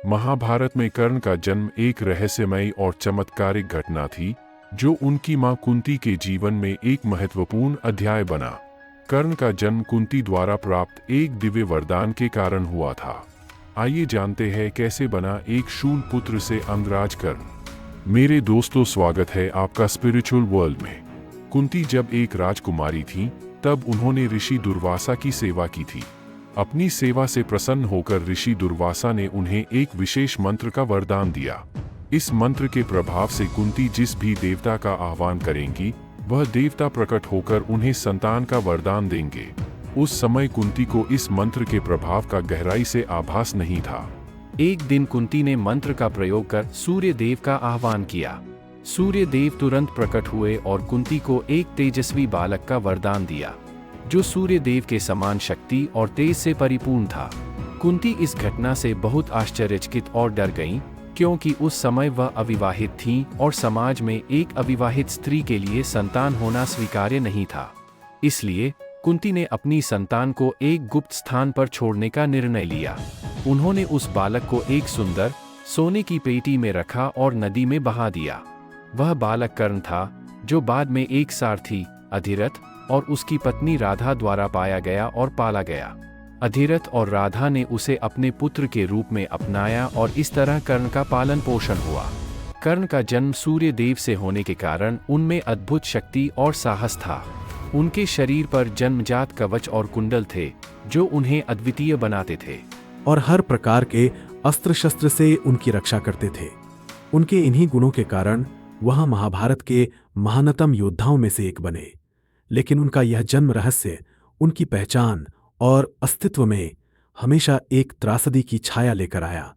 महाभारत में कर्ण का जन्म एक रहस्यमयी और चमत्कारिक घटना थी, जो उनकी मां कुंती के जीवन में एक महत्वपूर्ण अध्याय बना। कर्ण का जन्म कुंती द्वारा प्राप्त एक दिव्य वरदान के कारण हुआ था। आइए जानते हैं कैसे बना एक शूल पुत्र से अंगराज कर्ण। मेरे दोस्तों, स्वागत है आपका स्पिरिचुअल वर्ल्ड में। कुंती जब एक राजकुमारी थी, तब उन्होंने ऋषि दुर्वासा की सेवा की थी। अपनी सेवा से प्रसन्न होकर ऋषि दुर्वासा ने उन्हें एक विशेष मंत्र का वरदान दिया। इस मंत्र के प्रभाव से कुंती जिस भी देवता का आह्वान करेंगी, वह देवता प्रकट होकर उन्हें संतान का वरदान देंगे। उस समय कुंती को इस मंत्र के प्रभाव का गहराई से आभास नहीं था। एक दिन कुंती ने मंत्र का प्रयोग कर सूर्य देव का आह्वान किया। सूर्य देव तुरंत प्रकट हुए और कुंती को एक तेजस्वी बालक का वरदान दिया, जो सूर्य देव के समान शक्ति और तेज से परिपूर्ण था। कुंती इस घटना से बहुत आश्चर्यचकित और डर गईं, क्योंकि उस समय वह अविवाहित थीं और समाज में एक अविवाहित स्त्री के लिए संतान होना स्वीकार्य नहीं था। इसलिए कुंती ने अपनी संतान को एक गुप्त स्थान पर छोड़ने का निर्णय लिया। उन्होंने उस बालक को एक सुंदर सोने की पेटी में रखा और नदी में बहा दिया। वह बालक कर्ण था, जो बाद में एक सारथी अधिरथ और उसकी पत्नी राधा द्वारा पाया गया और पाला गया। अधिरथ और राधा ने उसे अपने पुत्र के रूप में अपनाया और इस तरह कर्ण का पालन पोषण हुआ। कर्ण का जन्म सूर्य देव से होने के कारण उनमें अद्भुत शक्ति और साहस था। उनके शरीर पर जन्मजात कवच और कुंडल थे, जो उन्हें अद्वितीय बनाते थे और हर प्रकार के अस्त्र शस्त्र से उनकी रक्षा करते थे। उनके इन्हीं गुणों के कारण वह महाभारत के महानतम योद्धाओं में से एक बने। लेकिन उनका यह जन्म रहस्य उनकी पहचान और अस्तित्व में हमेशा एक त्रासदी की छाया लेकर आया।